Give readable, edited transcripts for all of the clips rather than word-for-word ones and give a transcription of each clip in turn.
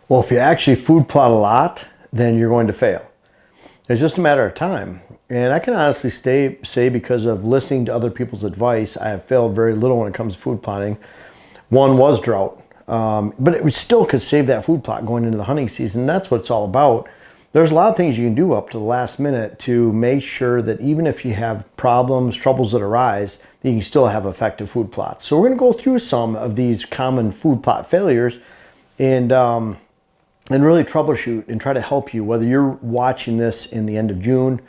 Well, if you actually food plot a lot, then you're going to fail. It's just a matter of time. And I can honestly say because of listening to other people's advice, I have failed very little when it comes to food plotting. One was drought, but it still could save that food plot going into the hunting season. That's what it's all about. There's a lot of things you can do up to the last minute to make sure that even if you have problems, troubles that arise, that you can still have effective food plots. So we're going to go through some of these common food plot failures and really troubleshoot and try to help you. Whether you're watching this in the end of June,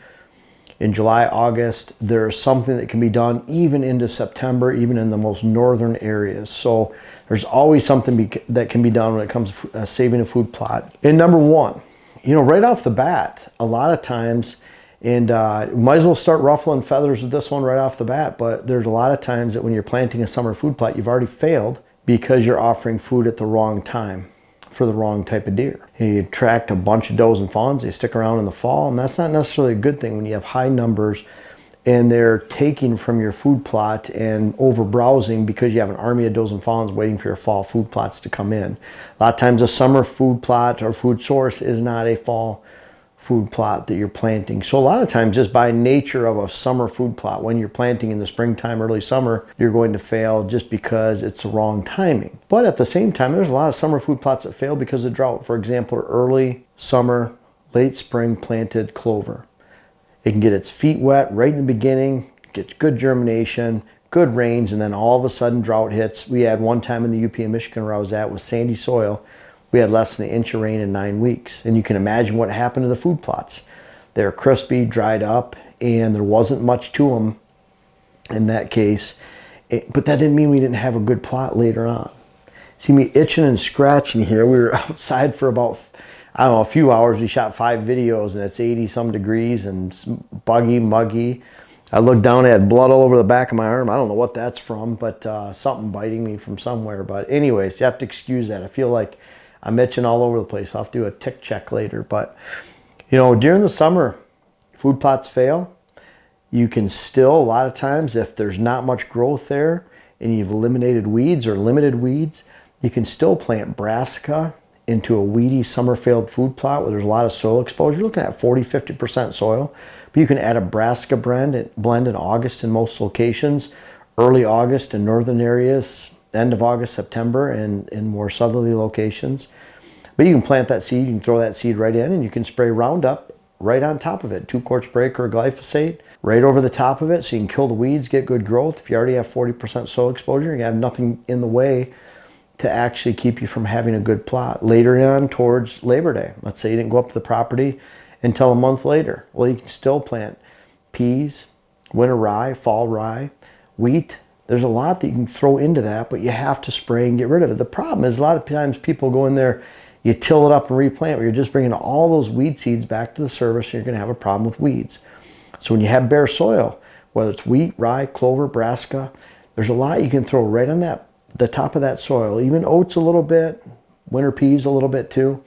in July, August, there's something that can be done even into September, even in the most northern areas. So there's always something that can be done when it comes to saving a food plot. And number one, right off the bat, a lot of times, and might as well start ruffling feathers with this one right off the bat, but there's a lot of times that when you're planting a summer food plot, you've already failed because you're offering food at the wrong time for the wrong type of deer. You attract a bunch of does and fawns, they stick around in the fall, and that's not necessarily a good thing when you have high numbers and they're taking from your food plot and over browsing because you have an army of does and fawns waiting for your fall food plots to come in. A lot of times a summer food plot or food source is not a fall food plot that you're planting. So a lot of times, just by nature of a summer food plot, when you're planting in the springtime, early summer, you're going to fail just because it's the wrong timing. But at the same time, there's a lot of summer food plots that fail because of drought. For example, early summer, late spring planted clover. It can get its feet wet right in the beginning, gets good germination, good rains, and then all of a sudden drought hits. We had one time in the UP in Michigan where I was at with sandy soil. We had less than an inch of rain in 9 weeks. And you can imagine what happened to the food plots. They're crispy, dried up, and there wasn't much to them in that case. But that didn't mean we didn't have a good plot later on. See me itching and scratching here. We were outside for about, a few hours. We shot 5 videos and it's 80 some degrees and buggy, muggy. I looked down, I had blood all over the back of my arm. I don't know what that's from, but something biting me from somewhere. But anyways, you have to excuse that. I feel like I'm itching all over the place. I'll have to do a tick check later. But, during the summer, food plots fail. You can still, a lot of times, if there's not much growth there and you've eliminated weeds or limited weeds, you can still plant brassica into a weedy summer failed food plot where there's a lot of soil exposure. You're looking at 40-50% soil. But you can add a brassica blend in August in most locations, early August in northern areas, end of August, September, and in more southerly locations. But you can plant that seed, you can throw that seed right in, and you can spray Roundup right on top of it. 2 quarts per acre of glyphosate right over the top of it so you can kill the weeds, get good growth. If you already have 40% soil exposure, you have nothing in the way to actually keep you from having a good plot. Later on towards Labor Day, let's say you didn't go up to the property until a month later. Well, you can still plant peas, winter rye, fall rye, wheat. There's a lot that you can throw into that, but you have to spray and get rid of it. The problem is a lot of times people go in there, you till it up and replant, where you're just bringing all those weed seeds back to the surface and you're going to have a problem with weeds. So when you have bare soil, whether it's wheat, rye, clover, brassica, there's a lot you can throw right on the top of that soil. Even oats a little bit, winter peas a little bit too.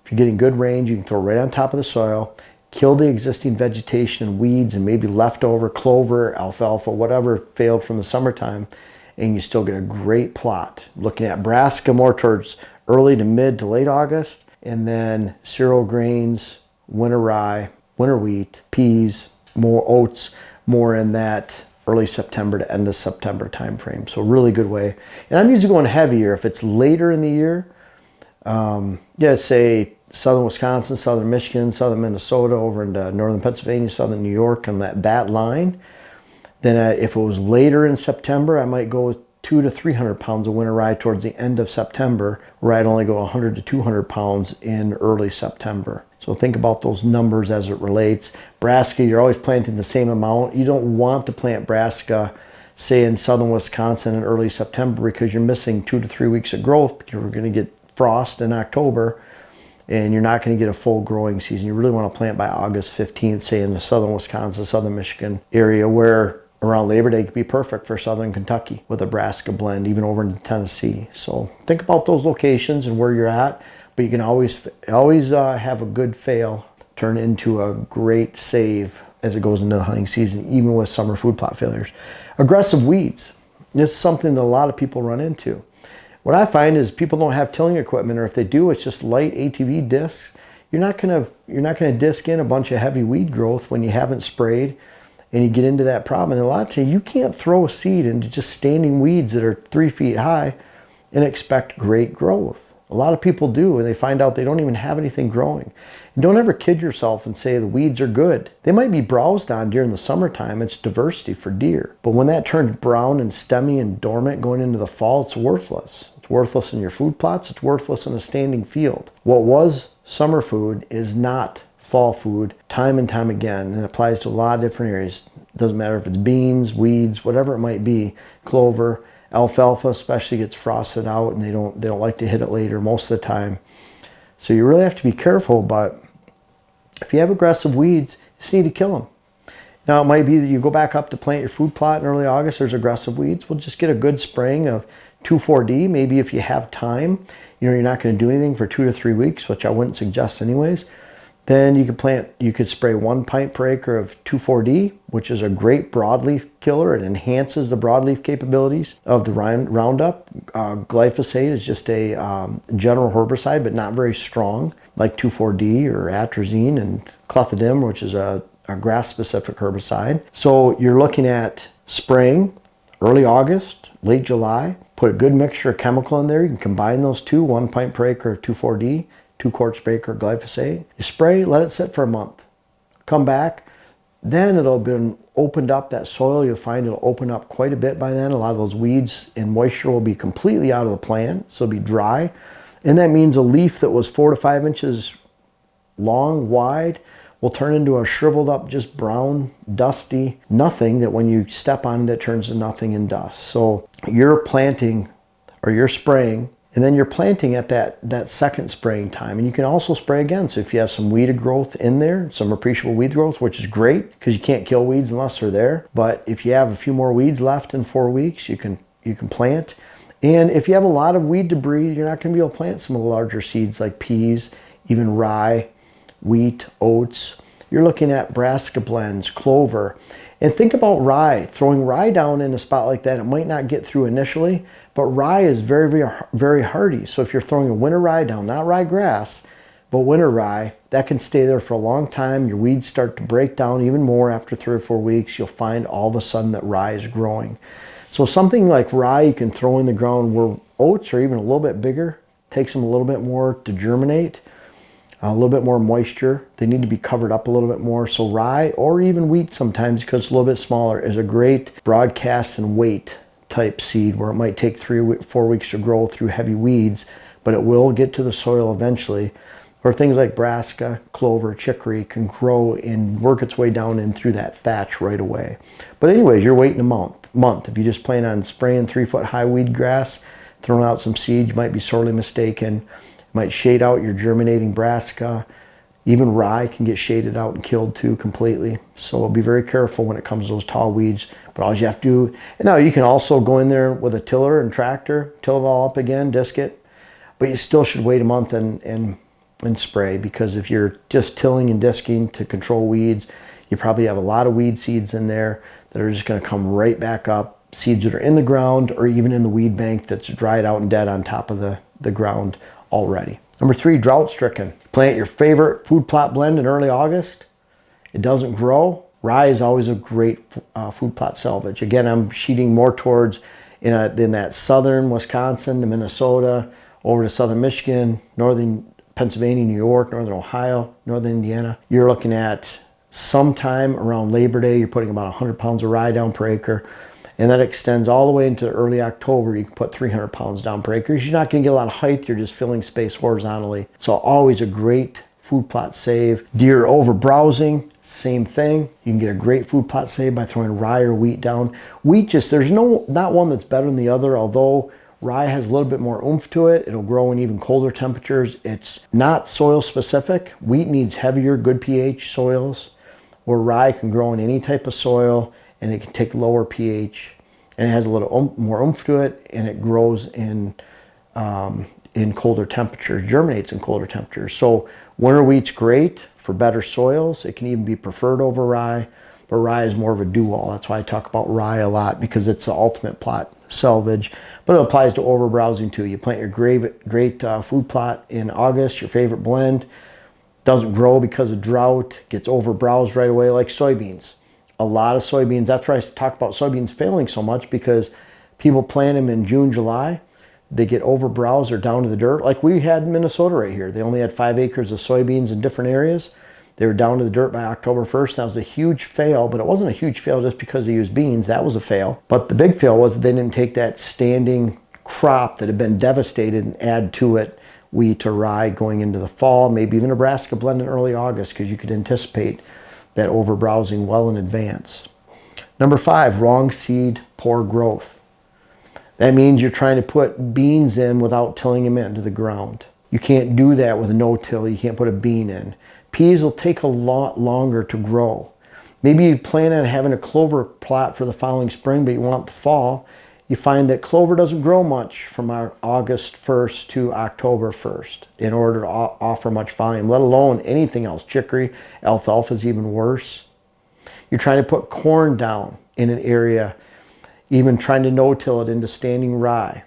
If you're getting good range, you can throw right on top of the soil, kill the existing vegetation and weeds and maybe leftover clover, alfalfa, whatever failed from the summertime, and you still get a great plot. Looking at brassica more towards early to mid to late August, and then cereal grains, winter rye, winter wheat, peas, more oats, more in that early September to end of September time frame. So really good way. And I'm usually going heavier if it's later in the year. Say southern Wisconsin, southern Michigan, southern Minnesota, over into northern Pennsylvania, southern New York, and that line. Then if it was later in September, I might go with 200 to 300 pounds of winter rye towards the end of September, where I'd only go 100 to 200 pounds in early September. So think about those numbers as it relates. Brassica, you're always planting the same amount. You don't want to plant brassica, say in southern Wisconsin in early September, because you're missing 2 to 3 weeks of growth. You're going to get frost in October, and you're not going to get a full growing season. You really want to plant by August 15th, say in the southern Wisconsin, southern Michigan area, where around Labor Day could be perfect for southern Kentucky with a brassica blend, even over into Tennessee. So think about those locations and where you're at, but you can always have a good fail turn into a great save as it goes into the hunting season, even with summer food plot failures. Aggressive weeds. This is something that a lot of people run into. What I find is people don't have tilling equipment, or if they do, it's just light ATV discs. You're not gonna disc in a bunch of heavy weed growth when you haven't sprayed, and you get into that problem. And a lot of times you can't throw a seed into just standing weeds that are 3 feet high and expect great growth. A lot of people do, and they find out they don't even have anything growing. And don't ever kid yourself and say the weeds are good. They might be browsed on during the summertime. It's diversity for deer. But when that turns brown and stemmy and dormant going into the fall, it's worthless. It's worthless in your food plots. It's worthless in a standing field. What was summer food is not fall food time and time again. And it applies to a lot of different areas. It doesn't matter if it's beans, weeds, whatever it might be, clover. Alfalfa especially gets frosted out, and they don't like to hit it later most of the time. So you really have to be careful. But if you have aggressive weeds, you just need to kill them. Now it might be that you go back up to plant your food plot in early August. There's aggressive weeds. We'll just get a good spraying of 2,4-D. Maybe if you have time, you're not going to do anything for 2 to 3 weeks, which I wouldn't suggest anyways. Then you could spray 1 pint per acre of 2,4-D, which is a great broadleaf killer. It enhances the broadleaf capabilities of the Roundup. Glyphosate is just a general herbicide, but not very strong, like 2,4-D or atrazine, and clethodim, which is a grass-specific herbicide. So you're looking at spraying early August, late July. Put a good mixture of chemical in there. You can combine those two, 1 pint per acre of 2,4-D, 2 quarts per acre of glyphosate. You spray, let it sit for a month. Come back, then it'll have been opened up. That soil, you'll find it'll open up quite a bit by then. A lot of those weeds and moisture will be completely out of the plant, so it'll be dry. And that means a leaf that was 4 to 5 inches long, wide, will turn into a shriveled up, just brown, dusty nothing that when you step on it, it turns to nothing and dust. So you're planting, or you're spraying, and then you're planting at that second spraying time. And you can also spray again. So if you have some weeded growth in there, some appreciable weed growth, which is great because you can't kill weeds unless they're there. But if you have a few more weeds left in 4 weeks, you can plant. And if you have a lot of weed debris, you're not going to be able to plant some of the larger seeds like peas, even rye, wheat, oats. You're looking at brassica blends, clover. And think about rye. Throwing rye down in a spot like that, it might not get through initially, but rye is very, very, very hardy. So if you're throwing a winter rye down, not ryegrass, but winter rye, that can stay there for a long time. Your weeds start to break down even more after 3 or 4 weeks. You'll find all of a sudden that rye is growing. So something like rye you can throw in the ground, where oats are even a little bit bigger. Takes them a little bit more to germinate. A little bit more moisture. They need to be covered up a little bit more. So rye, or even wheat sometimes, because it's a little bit smaller, is a great broadcast and weight type seed, where it might take 3 or 4 weeks to grow through heavy weeds, but it will get to the soil eventually. Or things like brassica, clover, chicory can grow and work its way down in through that thatch right away. But anyways, you're waiting a month. If you just plan on spraying 3-foot high weed grass, throwing out some seed, you might be sorely mistaken. Might shade out your germinating brassica. Even rye can get shaded out and killed too completely. So be very careful when it comes to those tall weeds. But all you have to do, and now you can also go in there with a tiller and tractor, till it all up again, disc it. But you still should wait a month and spray, because if you're just tilling and disking to control weeds, you probably have a lot of weed seeds in there that are just going to come right back up. Seeds that are in the ground, or even in the weed bank that's dried out and dead on top of the ground already. Number 3, drought stricken. Plant your favorite food plot blend in early August. It doesn't grow. Rye is always a great food plot salvage. Again, I'm sheeting more towards in that southern Wisconsin to Minnesota, over to southern Michigan, northern Pennsylvania, New York, northern Ohio, northern Indiana. You're looking at sometime around Labor Day, you're putting about 100 pounds of rye down per acre. And that extends all the way into early October. You can put 300 pounds down per acre. You're not going to get a lot of height. You're just filling space horizontally. So always a great food plot save. Deer over browsing, same thing. You can get a great food plot save by throwing rye or wheat down. Wheat, there's not one that's better than the other, although rye has a little bit more oomph to it. It'll grow in even colder temperatures. It's not soil specific. Wheat needs heavier, good pH soils, where rye can grow in any type of soil, and it can take lower pH, and it has a little more oomph to it, and it grows in colder temperatures, germinates in colder temperatures. So winter wheat's great for better soils. It can even be preferred over rye, but rye is more of a do-all. That's why I talk about rye a lot, because it's the ultimate plot selvage, but it applies to overbrowsing too. You plant your great food plot in August, your favorite blend, doesn't grow because of drought, gets overbrowsed right away, like soybeans. A lot of soybeans, that's why I talk about soybeans failing so much, because people plant them in June, July, they get overbrowsed or down to the dirt, like we had in Minnesota right here. They only had 5 acres of soybeans in different areas. They were down to the dirt by October 1st. That was a huge fail, but it wasn't a huge fail just because they used beans. That was a fail. But the big fail was that they didn't take that standing crop that had been devastated and add to it wheat or rye going into the fall, maybe even a brassica blend in early August, because you could anticipate that overbrowsing well in advance. Number 5, wrong seed, poor growth. That means you're trying to put beans in without tilling them into the ground. You can't do that with a no-till. You can't put a bean in. Peas will take a lot longer to grow. Maybe you plan on having a clover plot for the following spring, but you want the fall. You find that clover doesn't grow much from August 1st to October 1st in order to offer much volume, let alone anything else. Chicory, alfalfa is even worse. You're trying to put corn down in an area, even trying to no-till it into standing rye,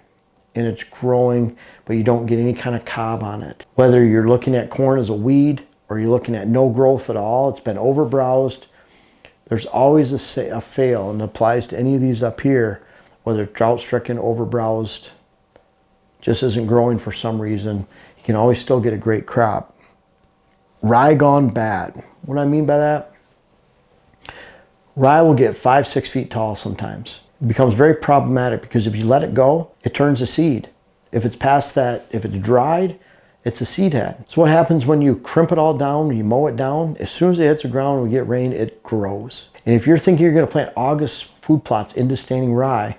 and it's growing, but you don't get any kind of cob on it. Whether you're looking at corn as a weed or you're looking at no growth at all, it's been overbrowsed, there's always a fail, and it applies to any of these up here, whether it's drought-stricken, overbrowsed, just isn't growing for some reason. You can always still get a great crop. Rye gone bad. What do I mean by that? Rye will get 5-6 feet tall sometimes. It becomes very problematic because if you let it go, it turns a seed. If it's past that, if it's dried, it's a seed head. So what happens when you crimp it all down, when you mow it down, as soon as it hits the ground and we get rain, it grows. And if you're thinking you're going to plant August food plots into standing rye,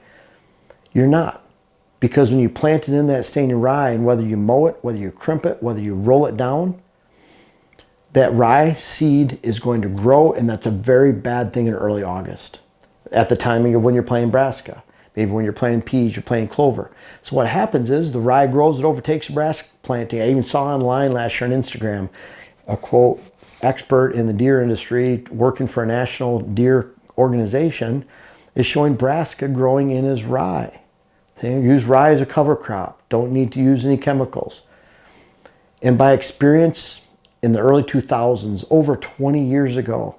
you're not. Because when you plant it in that standing rye, and whether you mow it, whether you crimp it, whether you roll it down, that rye seed is going to grow, and that's a very bad thing in early August at the timing of when you're planting brassica. Maybe when you're planting peas, you're planting clover. So what happens is the rye grows, it overtakes the brassica planting. I even saw online last year on Instagram a quote, expert in the deer industry working for a national deer organization is showing brassica growing in as rye. They use rye as a cover crop. Don't need to use any chemicals. And by experience, in the early 2000s, over 20 years ago,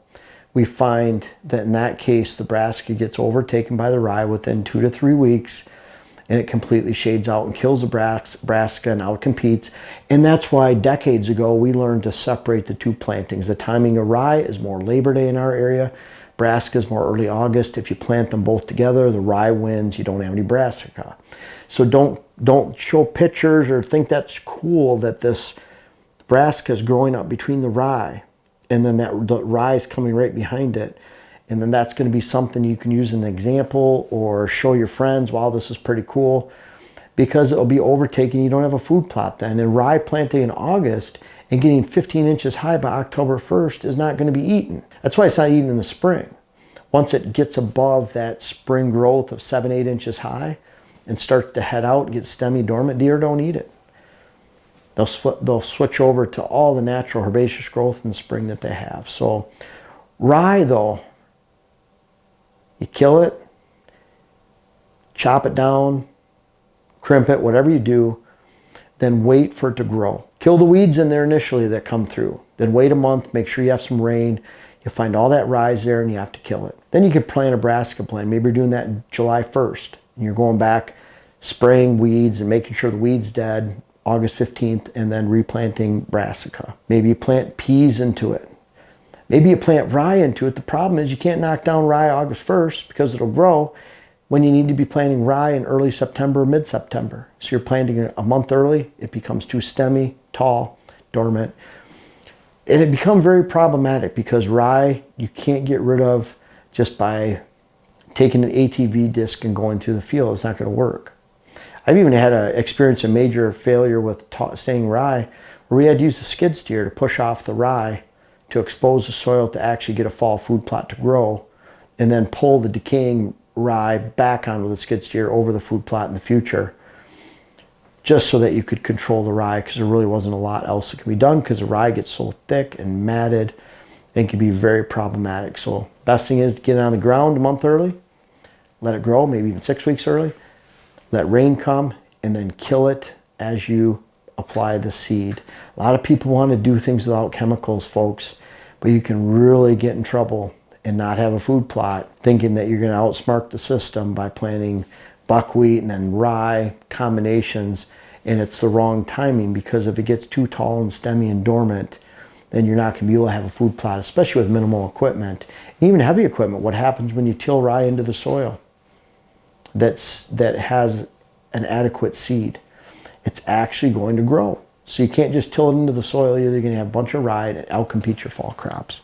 we find that in that case, the brassica gets overtaken by the rye within 2 to 3 weeks, and it completely shades out and kills the brassica and outcompetes. And that's why decades ago, we learned to separate the two plantings. The timing of rye is more Labor Day in our area. Brassica is more early August. If you plant them both together, the rye wins, you don't have any brassica. So don't show pictures or think that's cool that this brassica is growing up between the rye, and then the rye is coming right behind it. And then that's going to be something you can use as an example or show your friends, wow, this is pretty cool, because it'll be overtaken. You don't have a food plot then. And rye planting in August and getting 15 inches high by October 1st is not going to be eaten. That's why it's not eaten in the spring. Once it gets above that spring growth of 7-8 inches high and starts to head out and get stemmy dormant, deer don't eat it. They'll switch over to all the natural herbaceous growth in the spring that they have. So rye though, you kill it, chop it down, crimp it, whatever you do, then wait for it to grow. Kill the weeds in there initially that come through. Then wait a month, make sure you have some rain. You'll find all that rye's there and you have to kill it. Then you could plant a brassica blend. Maybe you're doing that July 1st. And you're going back, spraying weeds and making sure the weed's dead August 15th, and then replanting brassica. Maybe you plant peas into it. Maybe you plant rye into it. The problem is you can't knock down rye August 1st because it'll grow when you need to be planting rye in early September, mid-September. So you're planting it a month early, it becomes too stemmy, tall, dormant. And it becomes very problematic because rye you can't get rid of just by taking an ATV disc and going through the field. It's not going to work. I've even had experienced a major failure with staying rye where we had to use a skid steer to push off the rye to expose the soil to actually get a fall food plot to grow, and then pull the decaying rye back onto the skid steer over the food plot in the future, just so that you could control the rye, because there really wasn't a lot else that can be done because the rye gets so thick and matted and can be very problematic. So best thing is to get it on the ground a month early, let it grow, maybe even 6 weeks early, let rain come, and then kill it as you apply the seed. A lot of people want to do things without chemicals, folks, but you can really get in trouble and not have a food plot thinking that you're going to outsmart the system by planting buckwheat and then rye combinations, and it's the wrong timing, because if it gets too tall and stemmy and dormant, then you're not going to be able to have a food plot, especially with minimal equipment. Even heavy equipment, what happens when you till rye into the soil that has an adequate seed? It's actually going to grow. So you can't just till it into the soil. You're going to have a bunch of rye and outcompete your fall crops.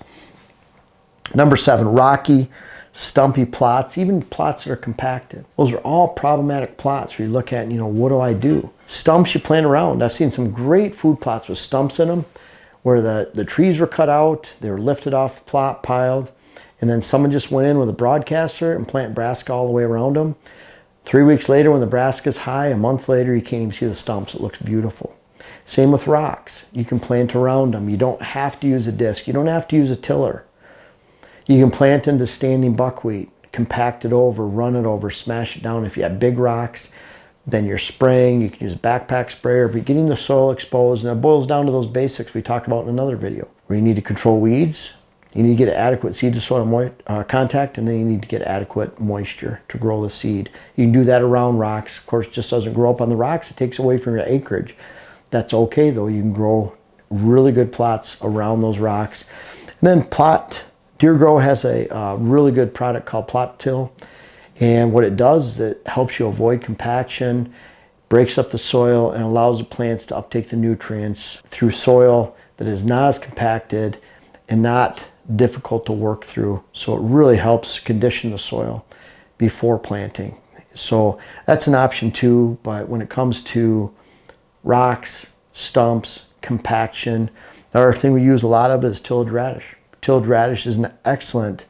Number 7, rocky, stumpy plots, even plots that are compacted. Those are all problematic plots where you look at, what do I do? Stumps you plant around. I've seen some great food plots with stumps in them where the trees were cut out, they were lifted off the plot, piled, and then someone just went in with a broadcaster and planted brassica all the way around them. 3 weeks later, when the brassica's high, a month later, you can't even see the stumps. It looks beautiful. Same with rocks. You can plant around them. You don't have to use a disc. You don't have to use a tiller. You can plant into standing buckwheat, compact it over, run it over, smash it down. If you have big rocks, then you're spraying. You can use a backpack sprayer, but getting the soil exposed, and it boils down to those basics we talked about in another video, where you need to control weeds, you need to get adequate seed to soil contact, and then you need to get adequate moisture to grow the seed. You can do that around rocks. Of course, it just doesn't grow up on the rocks. It takes away from your acreage. That's okay, though. You can grow really good plots around those rocks. And then Deer Grow has a really good product called Plot Till. And what it does is it helps you avoid compaction, breaks up the soil, and allows the plants to uptake the nutrients through soil that is not as compacted and not difficult to work through. So it really helps condition the soil before planting. So that's an option too, but when it comes to rocks, stumps, compaction, the other thing we use a lot of is tillage radish. Tillage radish is an excellent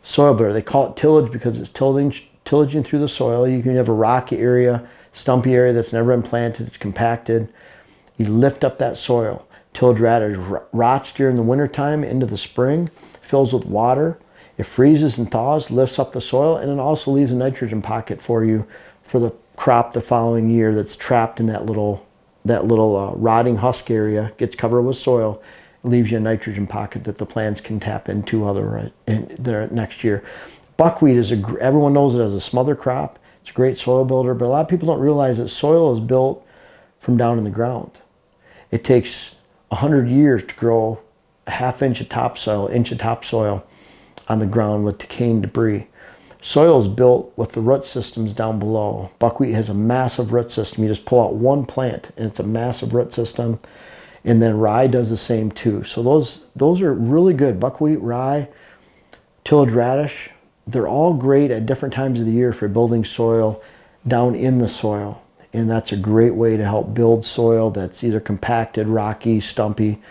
soil builder. They call it tillage because it's tillaging through the soil. You can have a rocky area, stumpy area that's never been planted, it's compacted. You lift up that soil. Tillage radish rots during the wintertime into the spring, fills with water. It freezes and thaws, lifts up the soil, and it also leaves a nitrogen pocket for you for the crop the following year that's trapped in that little rotting husk area, gets covered with soil, leaves you a nitrogen pocket that the plants can tap into there next year. Buckwheat everyone knows it as a smother crop. It's a great soil builder, but a lot of people don't realize that soil is built from down in the ground. It takes 100 years to grow a ½ inch of topsoil, inch of topsoil on the ground with decaying debris. Soil is built with the root systems down below. Buckwheat has a massive root system. You just pull out one plant and it's a massive root system. And then rye does the same too. So those are really good. Buckwheat, rye, tillage radish, they're all great at different times of the year for building soil down in the soil. And that's a great way to help build soil that's either compacted, rocky, stumpy,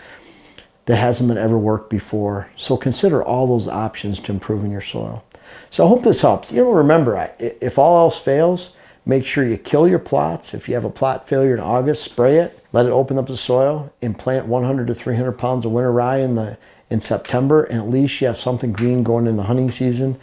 that hasn't been ever worked before. So consider all those options to improving your soil. So I hope this helps. Remember, if all else fails, make sure you kill your plots. If you have a plot failure in August, spray it, let it open up the soil, and plant 100 to 300 pounds of winter rye in September, and at least you have something green going in the hunting season.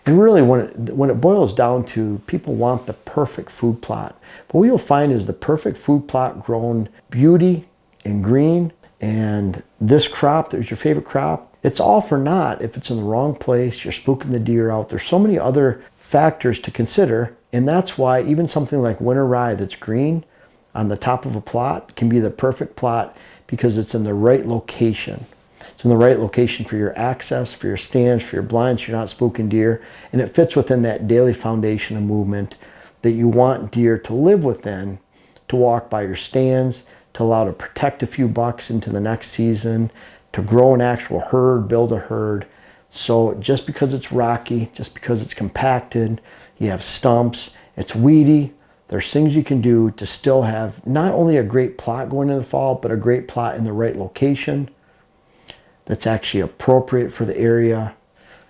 And really, when it boils down to, people want the perfect food plot. But what you'll find is the perfect food plot grown beauty and green, and this crop that was your favorite crop, it's all for naught if it's in the wrong place, you're spooking the deer out. There's so many other factors to consider, and that's why even something like winter rye that's green on the top of a plot can be the perfect plot, because it's in the right location. It's in the right location for your access, for your stands, for your blinds, you're not spooking deer, and it fits within that daily foundation of movement that you want deer to live within, to walk by your stands, to allow to protect a few bucks into the next season, to grow an actual herd, build a herd. So just because it's rocky, just because it's compacted, you have stumps, it's weedy, there's things you can do to still have not only a great plot going into the fall, but a great plot in the right location that's actually appropriate for the area,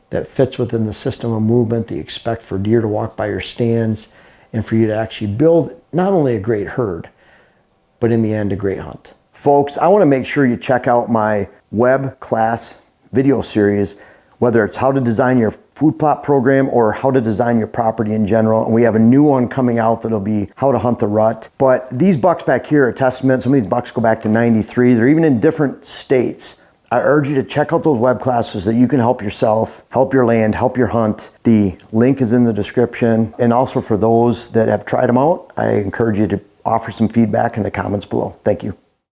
that fits within the system of movement that you expect for deer to walk by your stands, and for you to actually build not only a great herd, but in the end, a great hunt. Folks, I want to make sure you check out my web class video series whether it's how to design your food plot program or how to design your property in general. And we have a new one coming out that'll be how to hunt the rut. But these bucks back here are a testament. Some of these bucks go back to 93. They're even in different states. I urge you to check out those web classes that you can help yourself, help your land, help your hunt. The link is in the description. And also for those that have tried them out, I encourage you to offer some feedback in the comments below. Thank you.